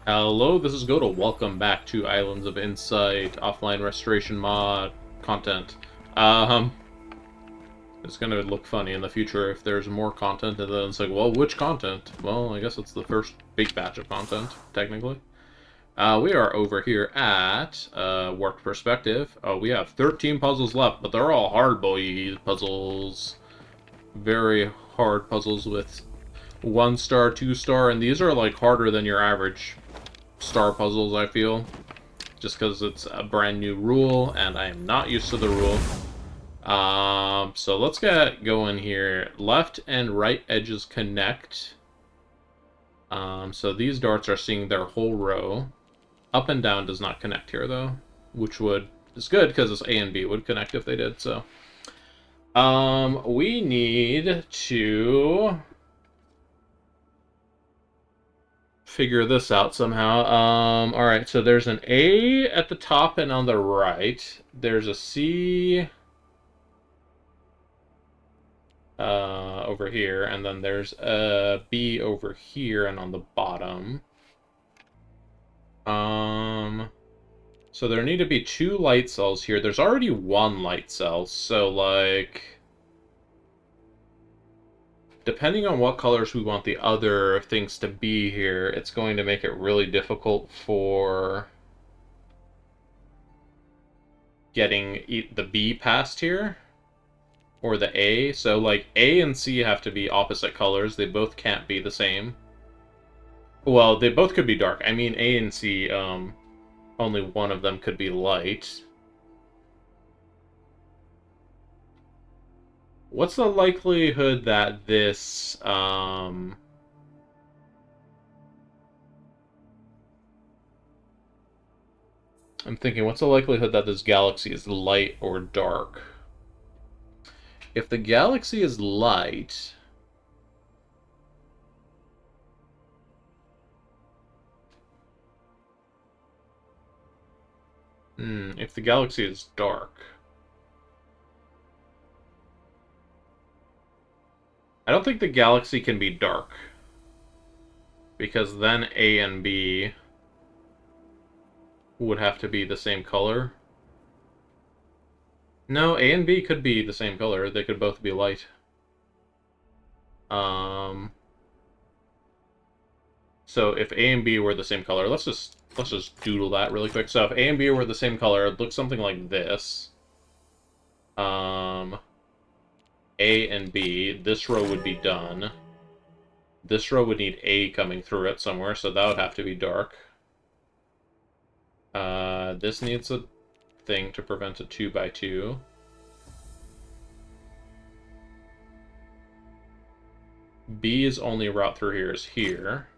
Hello, this is Goto. Welcome back to Islands of Insight offline restoration mod content. Um, it's gonna look funny in the future if there's more content, and then it's like, well, which content? Well, I guess it's the first big batch of content, technically. We are over here at Warped Perspective. We have 13 puzzles left, but they're all hard boy puzzles. Very hard puzzles with 1 star, 2 star, and these are like harder than your average star puzzles, I feel. Just because it's a brand new rule, and I am not used to the rule. So let's get going here. Left and right edges connect. So these darts are seeing their whole row. Up and down does not connect here, though, which is good, because this A and B would connect if they did, so. We need to figure this out somehow. Alright, so there's an A at the top and on the right. There's a C over here, and then there's a B over here and on the bottom. So there need to be 2 light cells here. There's already 1 light cell, so like, depending on what colors we want the other things to be here, it's going to make it really difficult for getting the B past here, or the A. So, like, A and C have to be opposite colors. They both can't be the same. Well, they both could be dark. I mean, A and C, only one of them could be light. What's the likelihood that this, I'm thinking, what's the likelihood that this galaxy is light or dark? If the galaxy is light, if the galaxy is dark, I don't think the galaxy can be dark, because then A and B would have to be the same color. No, A and B could be the same color. They could both be light. So if A and B were the same color, let's just doodle that really quick. So if A and B were the same color, it looks something like this. A and B, this row would be done. This row would need A coming through it somewhere, so that would have to be dark. This needs a thing to prevent a 2x2. B's only route through here is here.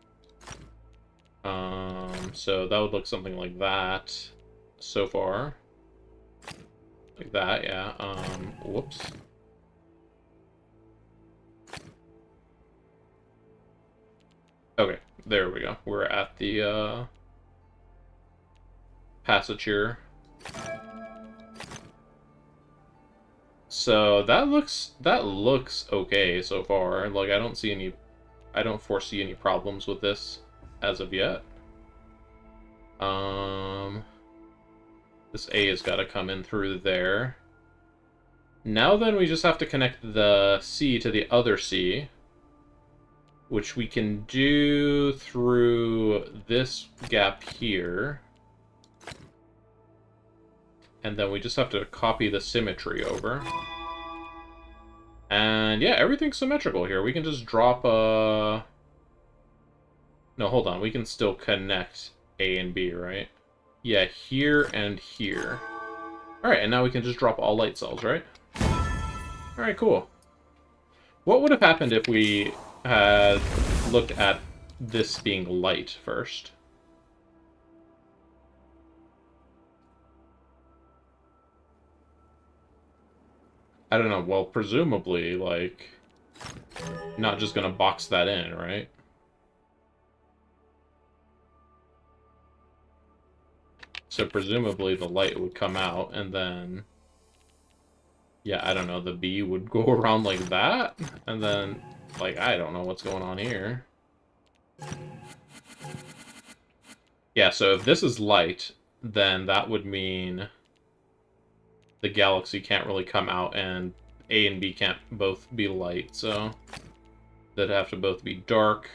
So that would look something like that so far. Like that, yeah. Whoops. Okay, there we go. We're at the, passage here. So that looks okay so far. Like, I don't foresee any problems with this as of yet. This A has got to come in through there. Now then, we just have to connect the C to the other C, which we can do through this gap here. And then we just have to copy the symmetry over. And yeah, everything's symmetrical here. We can just drop a... No, hold on. We can still connect A and B, right? Yeah, here and here. Alright, and now we can just drop all light cells, right? Alright, cool. What would have happened if we had looked at this being light first? I don't know, well, presumably, like, not just gonna box that in, right? So presumably the light would come out, and then... Yeah, I don't know, the B would go around like that? And then, like, I don't know what's going on here. Yeah, so if this is light, then that would mean the galaxy can't really come out, and A and B can't both be light, so they'd have to both be dark.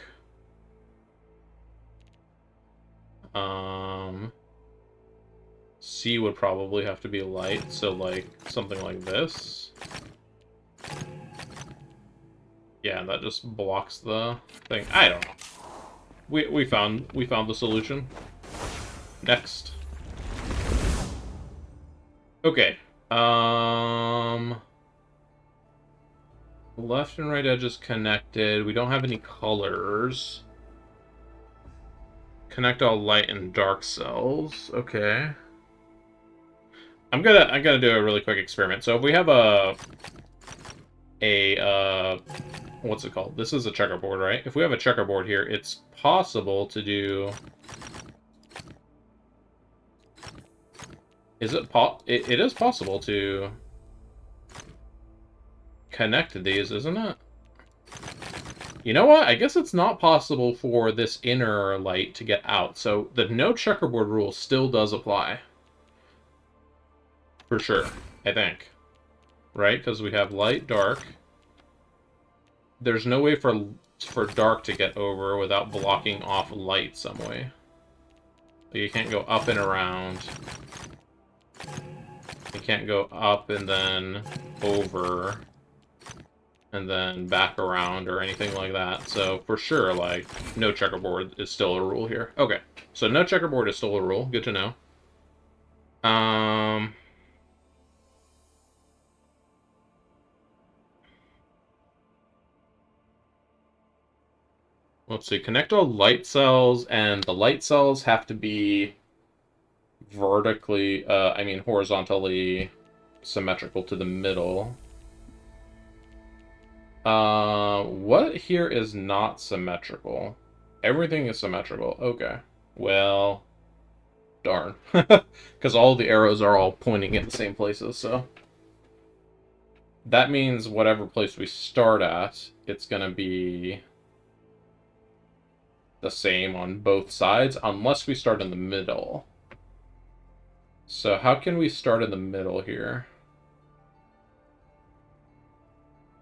C would probably have to be light, so like something like this. Yeah, that just blocks the thing. I don't know. We found the solution. Next. Okay. Left and right edges connected. We don't have any colors. Connect all light and dark cells. Okay. I'm gonna do a really quick experiment. So if we have a what's it called? This is a checkerboard, right? If we have a checkerboard here, it's possible to do. Is it it is possible to connect these, isn't it? You know what? I guess it's not possible for this inner light to get out. So the no checkerboard rule still does apply. For sure, I think. Right? Because we have light, dark. There's no way for dark to get over without blocking off light some way. You can't go up and around. You can't go up and then over and then back around or anything like that. So for sure, like, no checkerboard is still a rule here. Okay, so no checkerboard is still a rule. Good to know. Let's see. Connect all light cells, and the light cells have to be vertically, horizontally symmetrical to the middle. What here is not symmetrical? Everything is symmetrical. Okay. Well, darn. Because all the arrows are all pointing in the same places, so. That means whatever place we start at, it's going to be the same on both sides, unless we start in the middle. So how can we start in the middle here?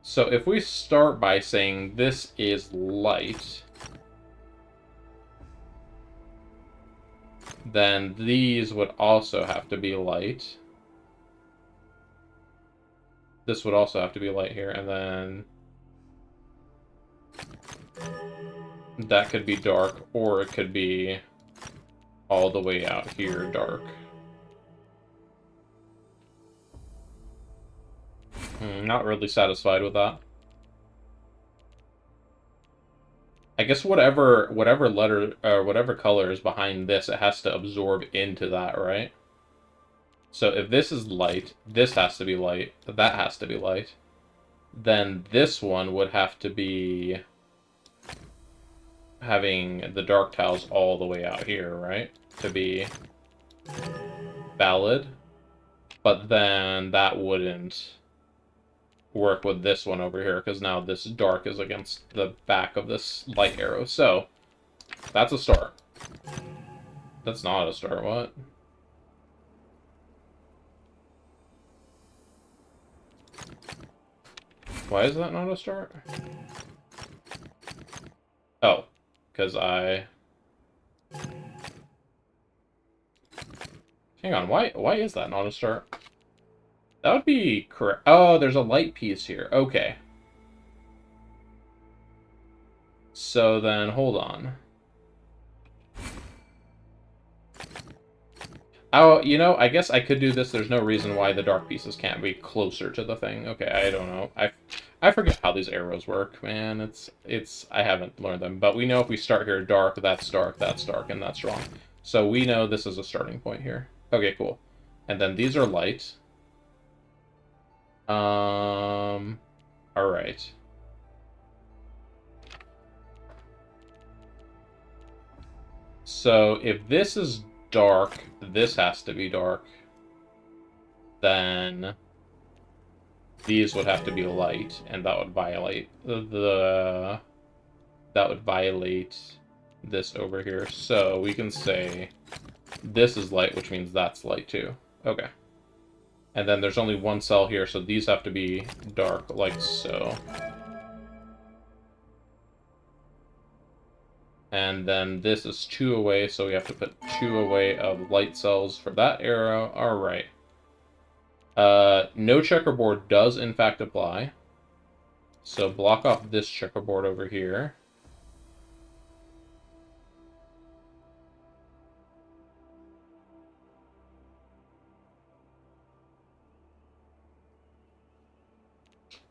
So if we start by saying this is light, then these would also have to be light. This would also have to be light here, and then that could be dark, or it could be all the way out here dark. Not really satisfied with that. I guess whatever letter or whatever color is behind this, it has to absorb into that, right? So if this is light, this has to be light, that has to be light. Then this one would have to be having the dark tiles all the way out here, right? To be valid. But then that wouldn't work with this one over here, because now this dark is against the back of this light arrow. So, that's a start. That's not a start, what? Why is that not a start? Oh, because I... Hang on, why is that not a start? That would be correct. Oh, there's a light piece here. Okay. So then, hold on. Oh, you know, I guess I could do this. There's no reason why the dark pieces can't be closer to the thing. Okay, I don't know. I forget how these arrows work, man. I haven't learned them. But we know if we start here dark, that's dark, and that's wrong. So we know this is a starting point here. Okay, cool. And then these are light. Alright. So if this is dark, this has to be dark. Then these would have to be light, and that would violate this over here. So we can say this is light, which means that's light too. Okay. And then there's only one cell here, so these have to be dark, like so. And then this is 2 away, so we have to put 2 away of light cells for that arrow. Alright. No checkerboard does in fact apply. So block off this checkerboard over here.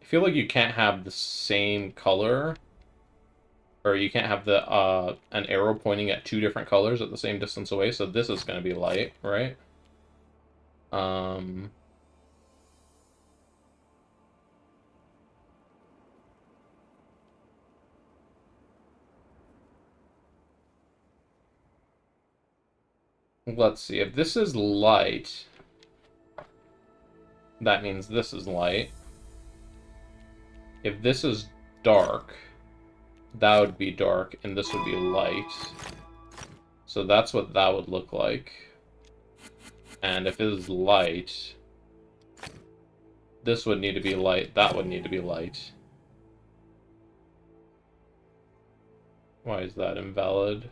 I feel like you can't have the same color, or you can't have the an arrow pointing at 2 different colors at the same distance away, so this is going to be light, right? Let's see, if this is light, that means this is light. If this is dark, that would be dark, and this would be light. So that's what that would look like. And if it is light, this would need to be light, that would need to be light. Why is that invalid?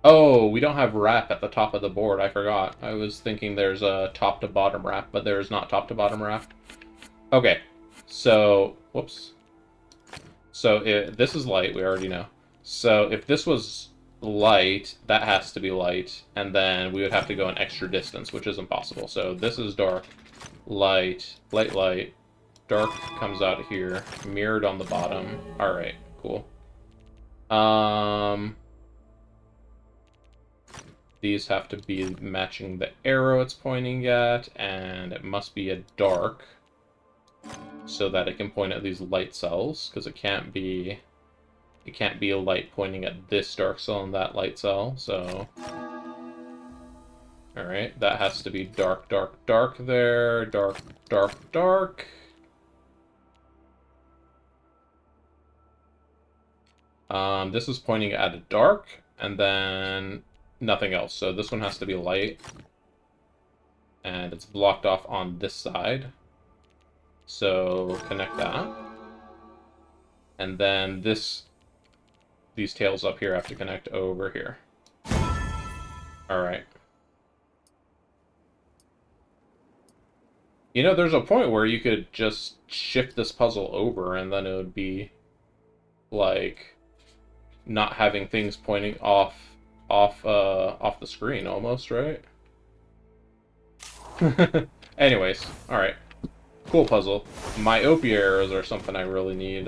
Oh, we don't have wrap at the top of the board. I forgot. I was thinking there's a top to bottom wrap, but there is not top to bottom wrap. Okay, so, whoops. So this is light, we already know. So if this was light, that has to be light, and then we would have to go an extra distance, which is impossible. So this is dark, light, light, light. Dark comes out here, mirrored on the bottom. Alright, cool. These have to be matching the arrow it's pointing at, and it must be a dark so that it can point at these light cells, because it can't be a light pointing at this dark cell and that light cell, so alright, that has to be dark, dark, dark there, dark, dark, dark. This is pointing at a dark, and then nothing else. So this one has to be light, and it's blocked off on this side. So connect that, and then these tails up here have to connect over here. All right. You know, there's a point where you could just shift this puzzle over, and then it would be like not having things pointing off the screen almost, right? Anyways, all right. Cool puzzle. Myopia arrows are something I really need.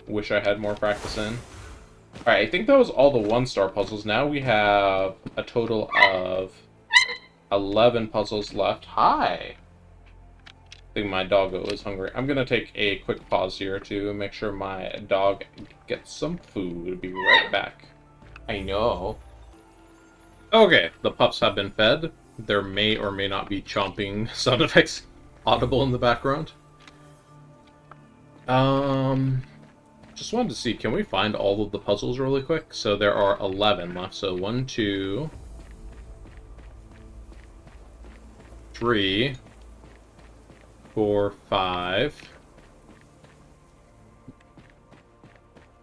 Wish I had more practice in. Alright, I think that was all the one-star puzzles. Now we have a total of 11 puzzles left. Hi! I think my doggo is hungry. I'm gonna take a quick pause here to make sure my dog gets some food. Be right back. I know. Okay, the pups have been fed. There may or may not be chomping sound effects audible in the background. Just wanted to see, can we find all of the puzzles really quick? So there are 11 left. So 1, 2, 3, 4, 5,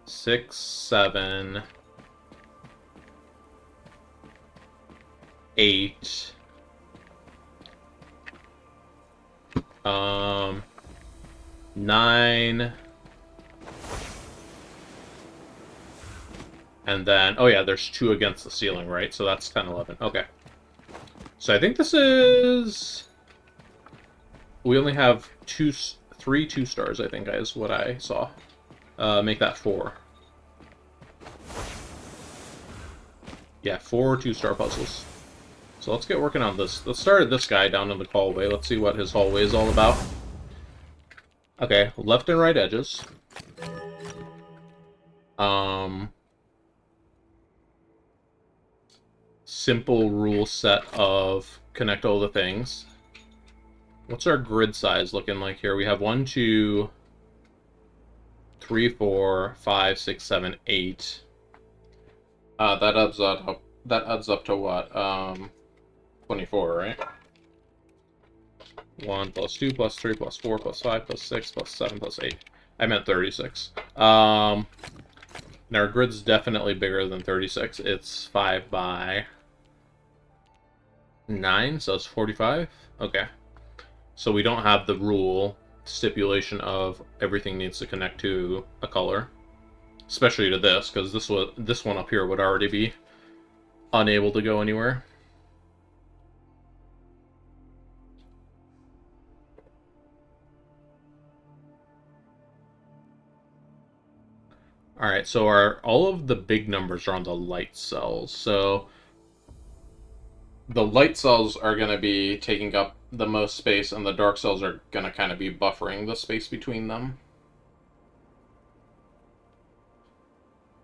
6, 7, 8, 9, and then, oh yeah, there's 2 against the ceiling, right? So that's 10, 11. Okay. So I think this is... We only have 3 2-stars, I think, is what I saw. Make that 4. Yeah, 4 2-star puzzles. So let's get working on this. Let's start at this guy down in the hallway. Let's see what his hallway is all about. Okay, left and right edges. simple rule set of connect all the things. What's our grid size looking like here? We have 1, 2, 3, 4, 5, 6, 7, 8. That adds up. That adds up to what? 24, right? 1 plus 2 plus 3 plus 4 plus 5 plus 6 plus 7 plus 8. I meant 36. Now our grid's definitely bigger than 36. It's 5 by 9, so it's 45. Okay. So we don't have the rule stipulation of everything needs to connect to a color, especially to this, because this one up here would already be unable to go anywhere. All right, so all of the big numbers are on the light cells. So the light cells are going to be taking up the most space, and the dark cells are going to kind of be buffering the space between them.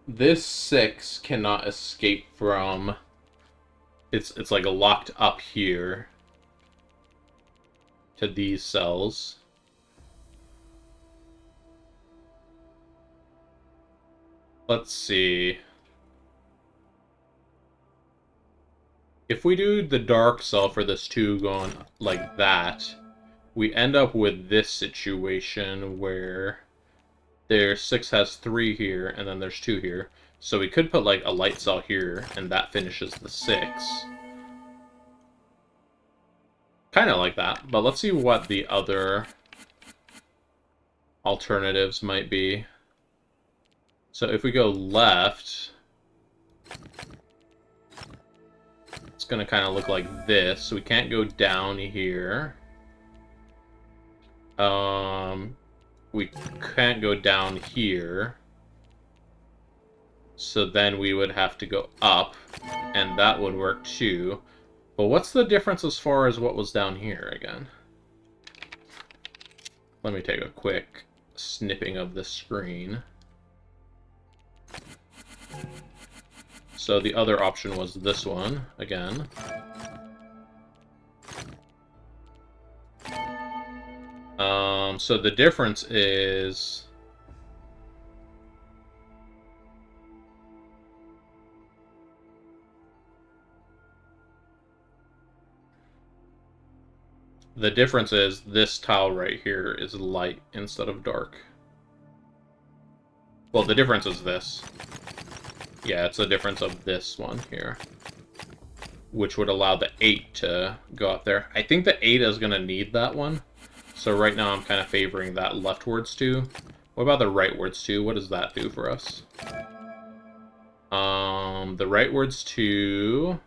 This 6 cannot escape from... It's like locked up here to these cells. Let's see. If we do the dark cell for this 2 going like that, we end up with this situation where there's 6 has 3 here, and then there's 2 here. So we could put like a light cell here, and that finishes the 6. Kind of like that, but let's see what the other alternatives might be. So if we go left, it's going to kind of look like this. So we can't go down here. We can't go down here. So then we would have to go up, and that would work too. But what's the difference as far as what was down here again? Let me take a quick snipping of the screen. So the other option was this one, again. So the difference is... The difference is this tile right here is light instead of dark. Well, the difference is this. Yeah, it's the difference of this one here, which would allow the 8 to go up there. I think the 8 is going to need that one. So right now I'm kind of favoring that leftwards 2. What about the rightwards 2? What does that do for us? The rightwards 2...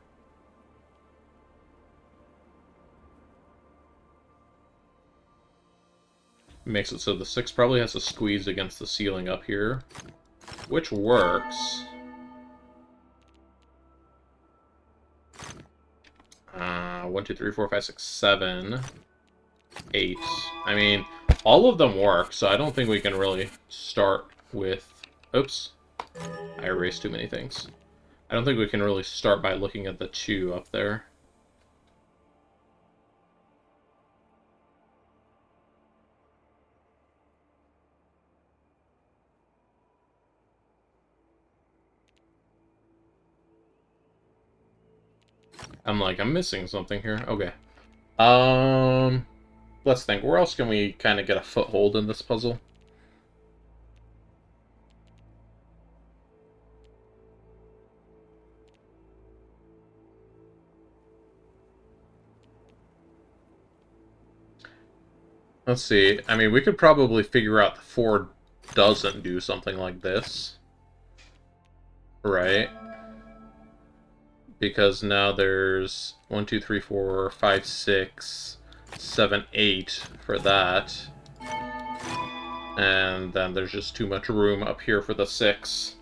makes it so the 6 probably has to squeeze against the ceiling up here, which works. 1, 2, 3, 4, 5, 6, 7, 8. I mean, all of them work, so I don't think we can really start with... Oops. I erased too many things. I don't think we can really start by looking at the 2 up there. I'm missing something here. Okay. Let's think. Where else can we kind of get a foothold in this puzzle? Let's see. I mean, we could probably figure out the 4 doesn't do something like this. Right? Because now there's 1, 2, 3, 4, 5, 6, 7, 8 for that. And then there's just too much room up here for the 6.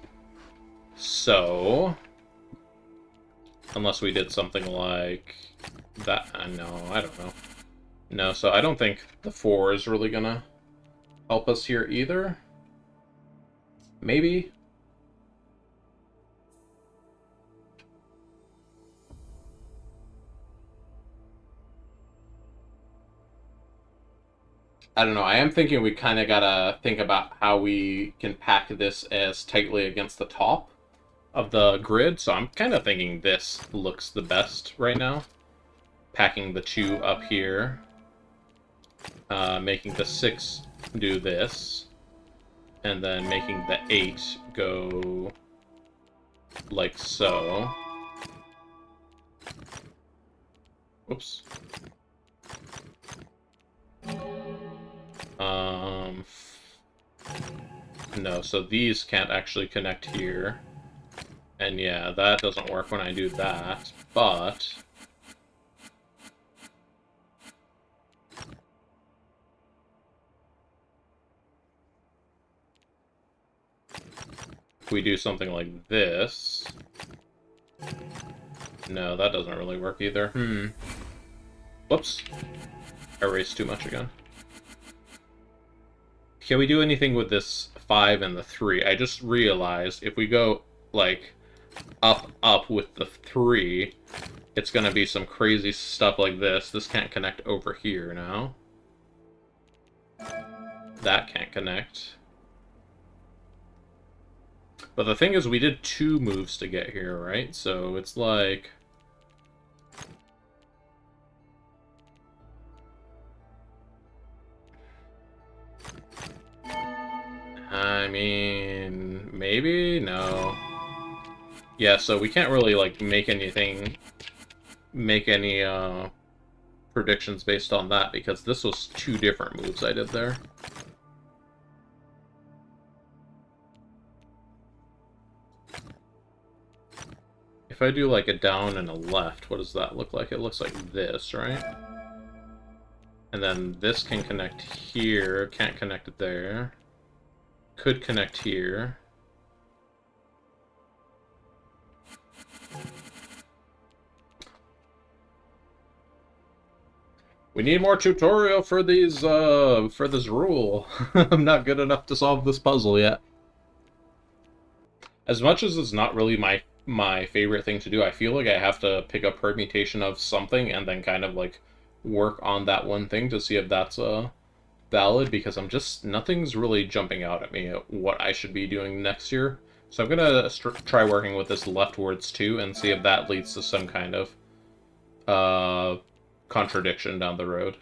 So... unless we did something like that. No, I don't know. No, so I don't think the 4 is really gonna help us here either. Maybe. I don't know. I am thinking we kind of gotta think about how we can pack this as tightly against the top of the grid. So I'm kind of thinking this looks the best right now. Packing the 2 up here. Making the 6 do this. And then making the 8 go like so. Oops. No, so these can't actually connect here. And yeah, that doesn't work when I do that, but... if we do something like this... no, that doesn't really work either. Whoops. Erased too much again. Can we do anything with this 5 and the 3? I just realized if we go, like, up with the 3, it's gonna be some crazy stuff like this. This can't connect over here now. That can't connect. But the thing is, we did 2 moves to get here, right? So it's like... I mean... maybe? No. Yeah, so we can't really, like, make any predictions based on that, because this was 2 different moves I did there. If I do, like, a down and a left, what does that look like? It looks like this, right? And then this can connect here, can't connect it there. Could connect here. We need more tutorial for these, for this rule. I'm not good enough to solve this puzzle yet. As much as it's not really my favorite thing to do, I feel like I have to pick a permutation of something and then kind of, like, work on that one thing to see if that's, valid, because nothing's really jumping out at me at what I should be doing next year. So I'm gonna try working with this leftwards too and see if that leads to some kind of, contradiction down the road.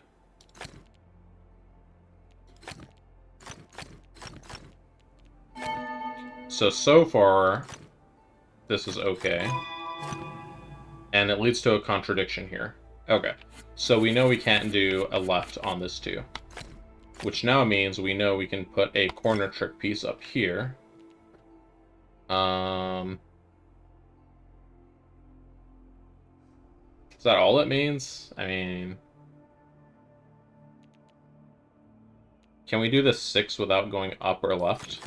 So far, this is okay. And it leads to a contradiction here. Okay. So we know we can't do a left on this too. Which now means we know we can put a corner trick piece up here. Is that all it means? I mean... can we do this 6 without going up or left?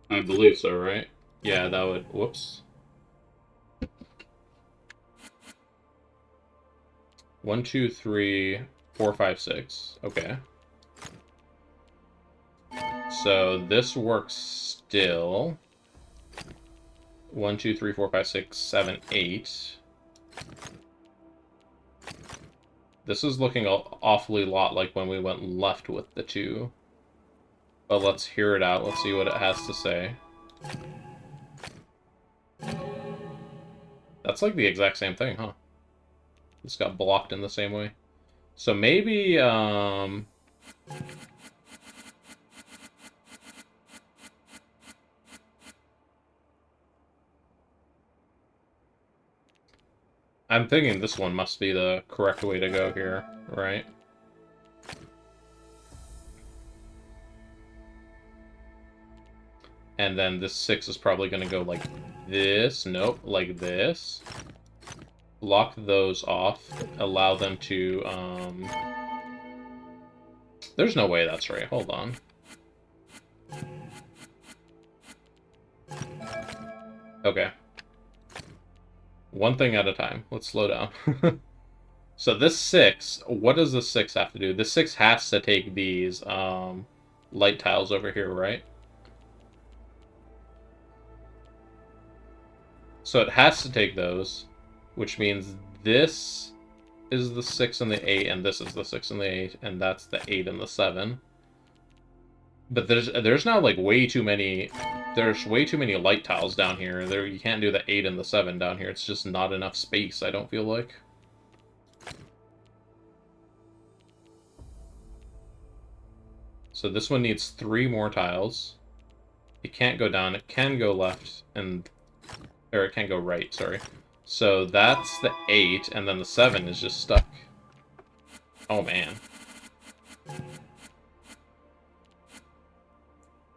I believe so, right? Yeah, that would... whoops. 1, 2, 3, 4, 5, 6. Okay. So this works still. 1, 2, 3, 4, 5, 6, 7, 8. This is looking an awfully lot like when we went left with the 2. But let's hear it out. Let's see what it has to say. That's like the exact same thing, huh? This got blocked in the same way. So maybe, I'm thinking this one must be the correct way to go here, right? And then this 6 is probably going to go like this. Nope, like this. Lock those off. Allow them to, there's no way that's right. Hold on. Okay. One thing at a time. Let's slow down. So this 6, what does the 6 have to do? The 6 has to take these, light tiles over here, right? So it has to take those, which means this is the 6 and the 8, and this is the 6 and the 8, and that's the 8 and the 7. But there's now like way too many. There's way too many light tiles down here. You can't do the 8 and the 7 down here. It's just not enough space, I don't feel like. So this one needs 3 more tiles. It can't go down. It can go left, or it can go right, sorry. So that's the 8, and then the 7 is just stuck. Oh, man.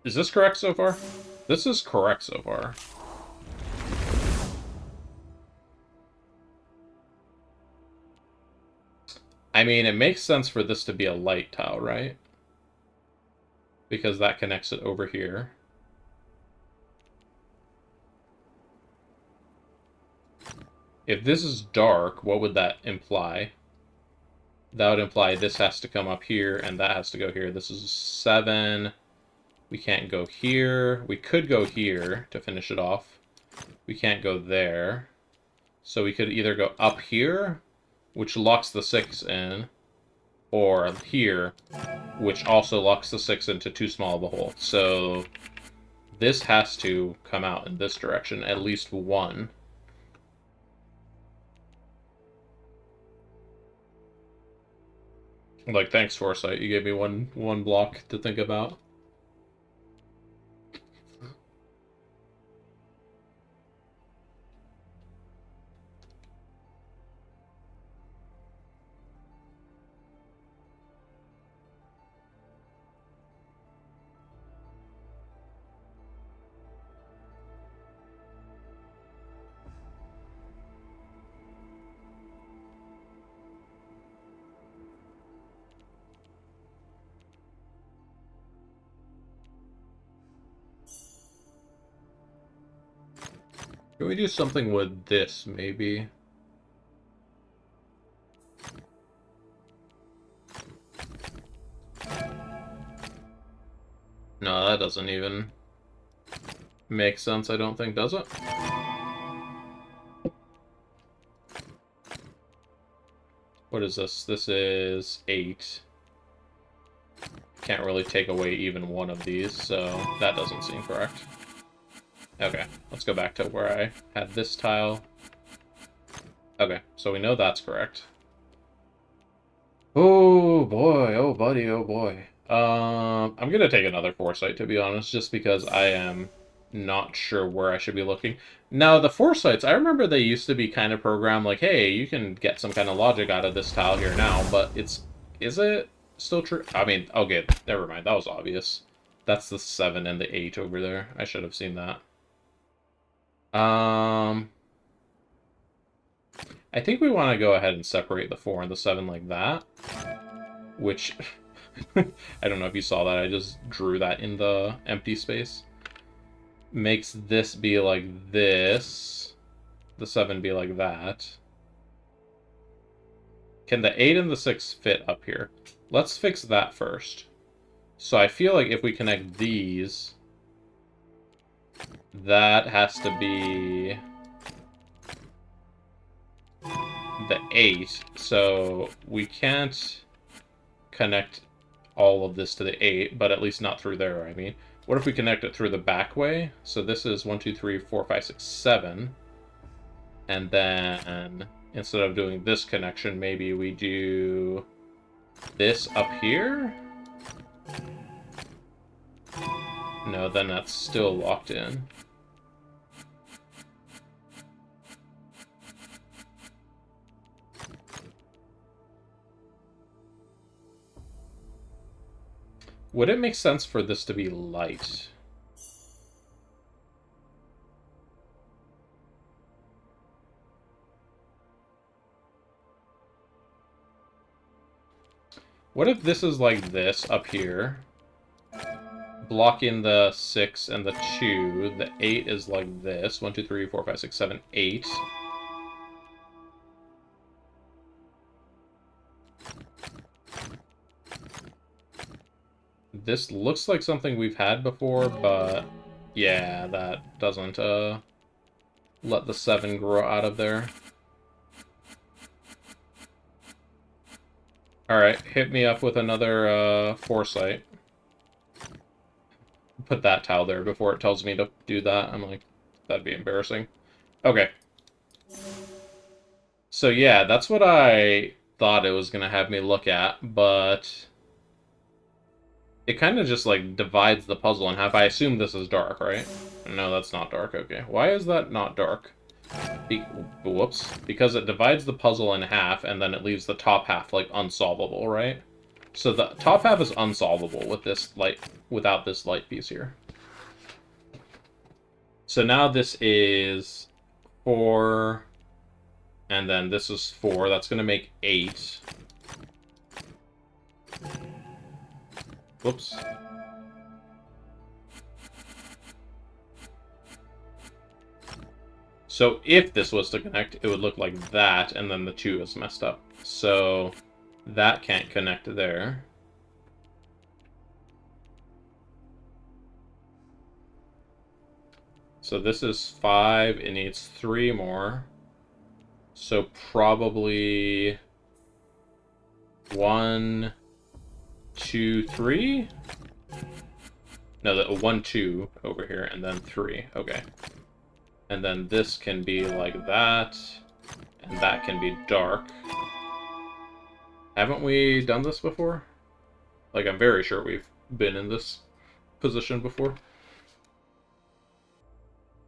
Is this correct so far? This is correct so far. I mean, it makes sense for this to be a light tile, right? Because that connects it over here. If this is dark, what would that imply? That would imply this has to come up here, and that has to go here. This is 7. We can't go here. We could go here to finish it off. We can't go there. So we could either go up here, which locks the 6 in, or here, which also locks the 6 into too small of a hole. So this has to come out in this direction, at least one. Like, thanks, Foresight. You gave me one block to think about. Can we do something with this, maybe? No, that doesn't even make sense, I don't think, does it? What is this? This is 8. Can't really take away even one of these, so that doesn't seem correct. Okay, let's go back to where I had this tile. Okay, so we know that's correct. Oh boy, oh buddy, oh boy. I'm gonna take another Foresight, to be honest, just because I am not sure where I should be looking. Now, the Foresights, I remember they used to be kind of programmed like, hey, you can get some kind of logic out of this tile here now, but is it still true? I mean, okay, never mind, that was obvious. That's the 7 and the 8 over there. I should have seen that. I think we want to go ahead and separate the 4 and the 7 like that. Which, I don't know if you saw that, I just drew that in the empty space. Makes this be like this. The 7 be like that. Can the 8 and the 6 fit up here? Let's fix that first. So I feel like if we connect these, that has to be the 8. So we can't connect all of this to the 8, but at least not through there, I mean. What if we connect it through the back way? So this is 1, 2, 3, 4, 5, 6, 7. And then instead of doing this connection, maybe we do this up here? No, then that's still locked in. Would it make sense for this to be light? What if this is like this up here? Blocking the 6 and the 2. The 8 is like this. 1, 2, 3, 4, 5, 6, 7, 8. This looks like something we've had before, but yeah, that doesn't let the 7 grow out of there. Alright, hit me up with another foresight. Put that tile there before it tells me to do that. I'm like, that'd be embarrassing. Okay. So yeah, that's what I thought it was going to have me look at, but it kind of just like divides the puzzle in half. I assume this is dark, right? No, that's not dark. Okay. Why is that not dark? Whoops. Because it divides the puzzle in half, and then it leaves the top half, like, unsolvable, right? So the top half is unsolvable with this light, without this light piece here. So now this is 4, and then this is 4. That's going to make 8. Whoops. So if this was to connect, it would look like that, and then the 2 is messed up. So that can't connect there. So this is 5, it needs 3 more. So probably 1, 2, 3? No, 1, 2 over here, and then 3. Okay. And then this can be like that, and that can be dark. Haven't we done this before? Like, I'm very sure we've been in this position before.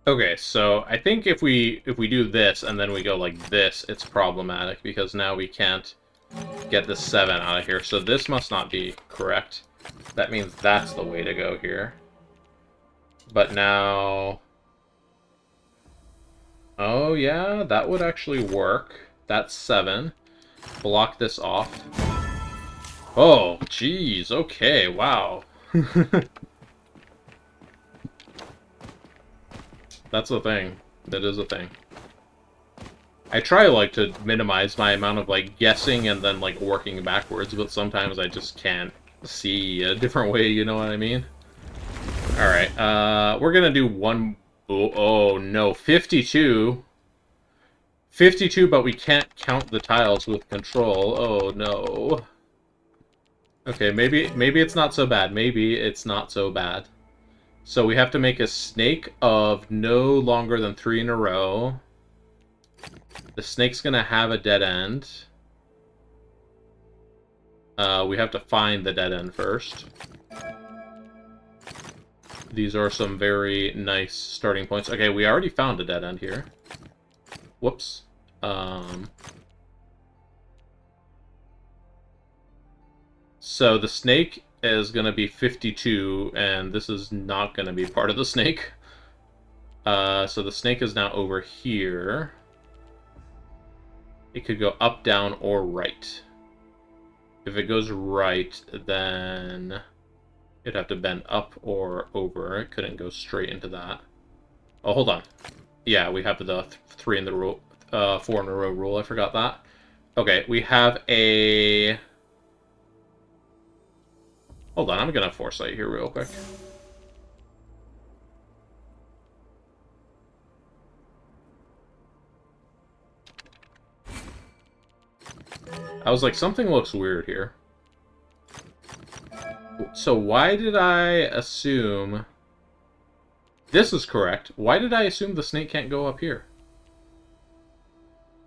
Okay, so I think if we do this and then we go like this, it's problematic because now we can't get the 7 out of here. So this must not be correct. That means that's the way to go here. But now... Oh yeah, that would actually work. That's 7. Block this off. Oh, jeez, okay, wow. That's a thing. That is a thing. I try, like, to minimize my amount of, like, guessing and then, like, working backwards, but sometimes I just can't see a different way, you know what I mean? Alright, we're gonna do one... Oh, no, 52. 52, but we can't count the tiles with control. Oh, no. Okay, maybe it's not so bad. Maybe it's not so bad. So we have to make a snake of no longer than 3 in a row. The snake's gonna have a dead end. We have to find the dead end first. These are some very nice starting points. Okay, we already found a dead end here. Whoops. So the snake is going to be 52, and this is not going to be part of the snake. So the snake is now over here. It could go up, down, or right. If it goes right, then it'd have to bend up or over. It couldn't go straight into that. Oh, hold on. Yeah, we have the 3 in the row, 4 in a row rule. I forgot that. Okay, we have a... Hold on, I'm gonna foresight here real quick. I was like, something looks weird here. So why did I assume... This is correct. Why did I assume the snake can't go up here?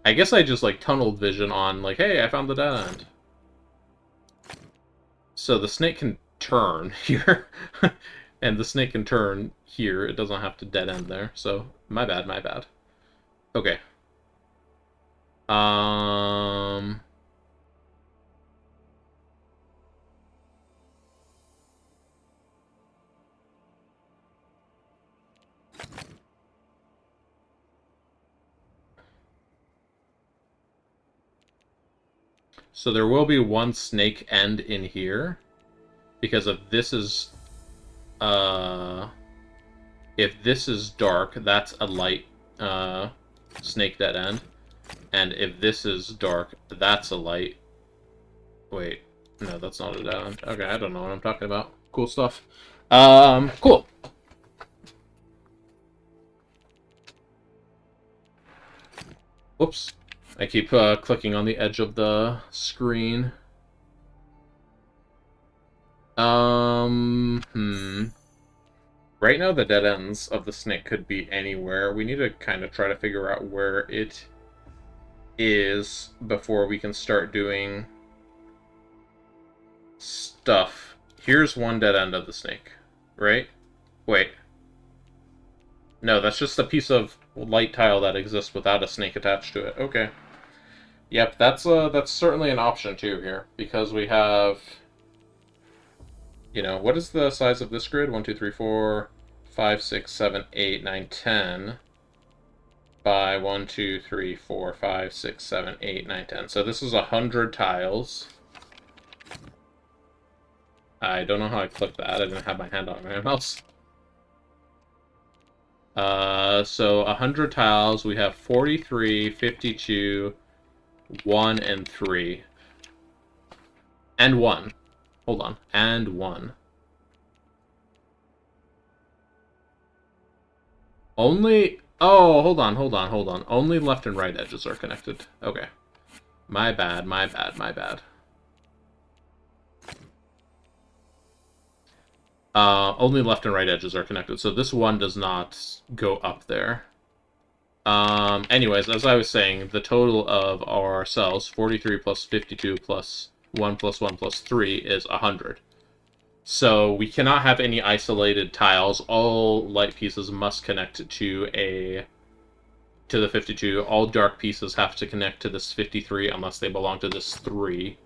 I guess I just, like, tunneled vision on, like, hey, I found the dead end. So the snake can turn here. And the snake can turn here. It doesn't have to dead end there. So, my bad, my bad. Okay. So there will be one snake end in here. Because if this is... if this is dark, that's a light snake dead end. And if this is dark, that's a light... Wait. No, that's not a dead end. Okay, I don't know what I'm talking about. Cool stuff. Cool. Whoops. I keep clicking on the edge of the screen. Right now, the dead ends of the snake could be anywhere. We need to kind of try to figure out where it is before we can start doing stuff. Here's one dead end of the snake, right? Wait. No, that's just a piece of light tile that exists without a snake attached to it. Okay. Yep, that's certainly an option too here, because we have, what is the size of this grid? 1, 2, 3, 4, 5, 6, 7, 8, 9, 10 by 1, 2, 3, 4, 5, 6, 7, 8, 9, 10. So this is 100 tiles. I don't know how I clicked that. I didn't have my hand on my mouse. So 100 tiles. We have 43, 52, 1, and 3. And 1. Hold on. And 1. Only... Oh, hold on. Only left and right edges are connected. Okay. My bad. Only left and right edges are connected, so this one does not go up there. Anyways, as I was saying, the total of our cells, 43 plus 52 plus 1 plus 1 plus 3, is 100. So we cannot have any isolated tiles. All light pieces must connect to the 52. All dark pieces have to connect to this 53 unless they belong to this 3.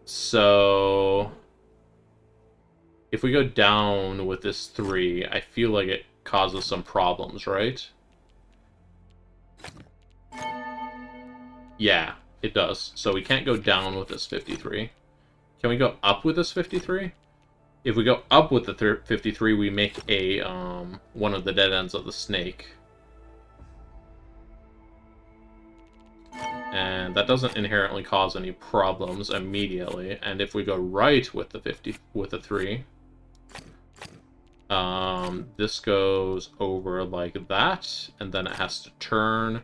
So if we go down with this 3, I feel like it causes some problems, right? Yeah, it does. So we can't go down with this 53. Can we go up with this 53? If we go up with the 53, we make a one of the dead ends of the snake. And that doesn't inherently cause any problems immediately. And if we go right with the 3, this goes over like that, and then it has to turn.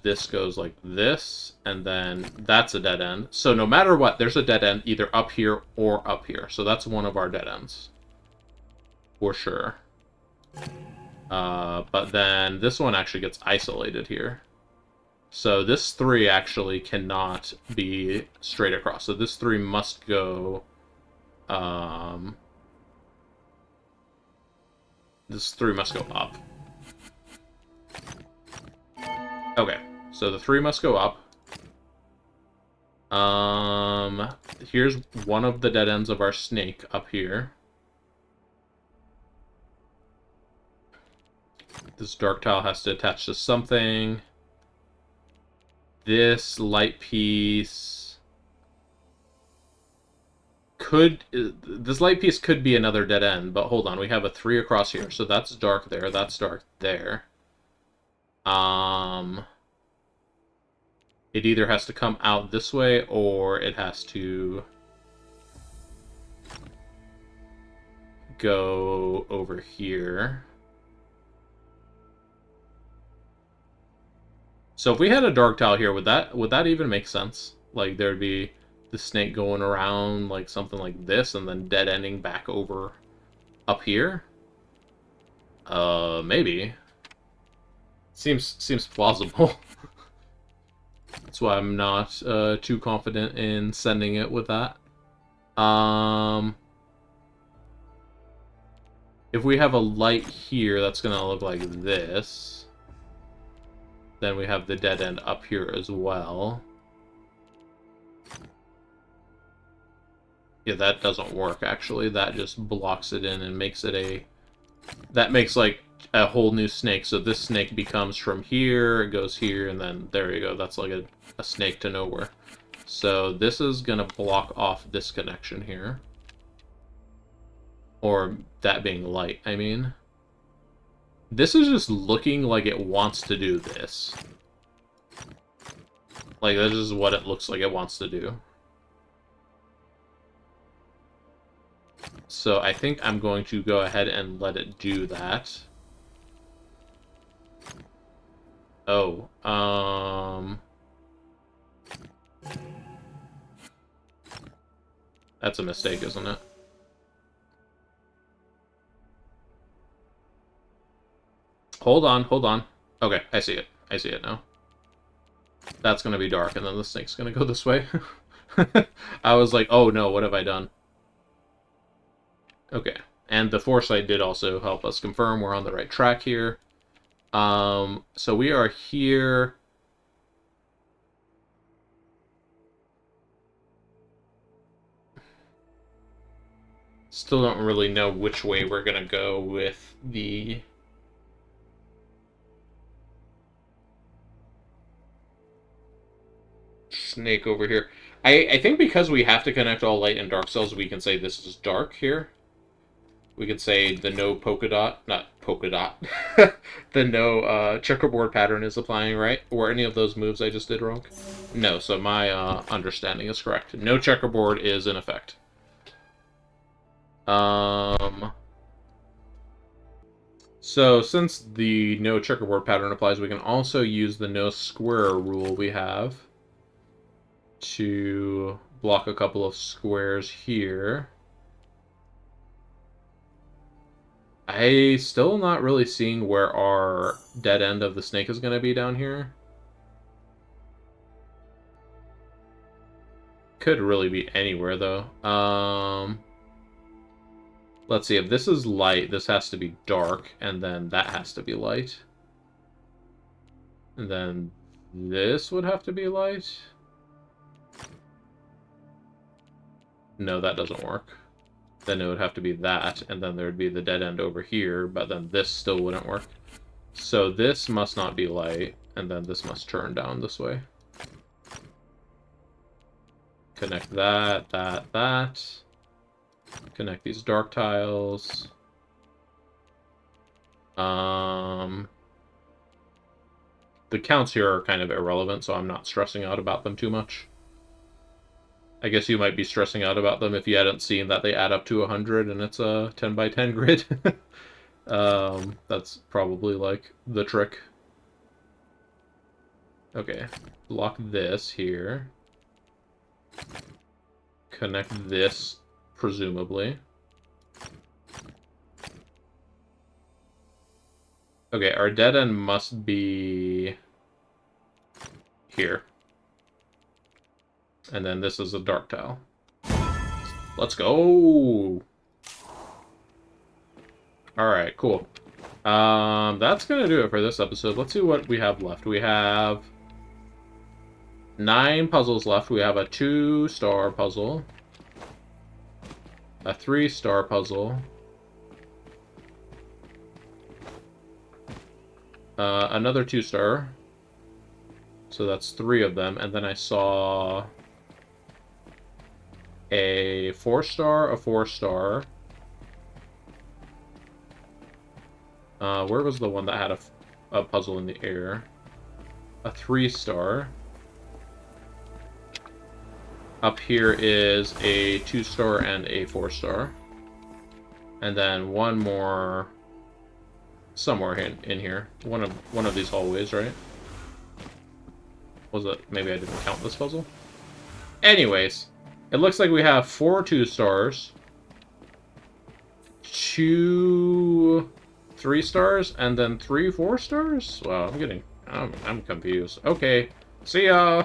This goes like this, and then that's a dead end. So no matter what, there's a dead end either up here or up here. So that's one of our dead ends. For sure. But then this one actually gets isolated here. So this 3 actually cannot be straight across. So this 3 must go... this 3 must go up. Okay, so the 3 must go up. Here's one of the dead ends of our snake up here. This dark tile has to attach to something. This light piece could... This light piece could be another dead end, but hold on, we have a 3 across here, so that's dark there, that's dark there. It either has to come out this way, or it has to go over here. So if we had a dark tile here, would that even make sense? Like, there'd be the snake going around, like, something like this, and then dead ending back over up here? Maybe. Seems plausible. That's why I'm not too confident in sending it with that. If we have a light here, that's gonna look like this. Then we have the dead end up here as well. Yeah, that doesn't work, actually. That just blocks it in and makes it a... That makes, like, a whole new snake. So this snake becomes from here, it goes here, and then there you go. That's like a snake to nowhere. So this is going to block off this connection here. Or that being light, I mean. This is just looking like it wants to do this. Like, this is what it looks like it wants to do. So I think I'm going to go ahead and let it do that. Oh, that's a mistake, isn't it? Hold on, hold on. Okay, I see it. I see it now. That's gonna be dark, and then the snake's gonna go this way. I was like, oh no, what have I done? Okay. And the foresight did also help us confirm we're on the right track here. So we are here. Still don't really know which way we're gonna go with the snake over here. I think because we have to connect all light and dark cells, we can say this is dark here. We could say the no polka dot, not polka dot, the no checkerboard pattern is applying, right? Were any of those moves I just did wrong? No, so my understanding is correct. No checkerboard is in effect. So since the no checkerboard pattern applies, we can also use the no square rule we have to block a couple of squares here. I still not really seeing where our dead end of the snake is going to be down here. Could really be anywhere, though. Let's see, if this is light, this has to be dark, and then that has to be light. And then this would have to be light. No, that doesn't work. Then it would have to be that, and then there would be the dead end over here, but then this still wouldn't work. So this must not be light, and then this must turn down this way. Connect that, that. Connect these dark tiles. The counts here are kind of irrelevant, so I'm not stressing out about them too much. I guess you might be stressing out about them if you hadn't seen that they add up to 100 and it's a 10 by 10 grid. That's probably like the trick. Okay, lock this here. Connect this, presumably. Okay, our dead end must be here. And then this is a dark tile. Let's go! Alright, cool. That's gonna do it for this episode. Let's see what we have left. We have 9 puzzles left. We have a 2-star puzzle, a 3-star puzzle, another 2-star. So that's 3 of them. And then I saw a 4-star, a 4-star. Where was the one that had a puzzle in the air? A 3-star. Up here is a 2-star and a 4-star. And then one more somewhere in here. One of these hallways, right? Was it? Maybe I didn't count this puzzle. Anyways, it looks like we have 4 2-stars, 2 3-stars, and then 3 4-stars? Wow, I'm confused. Okay, see ya!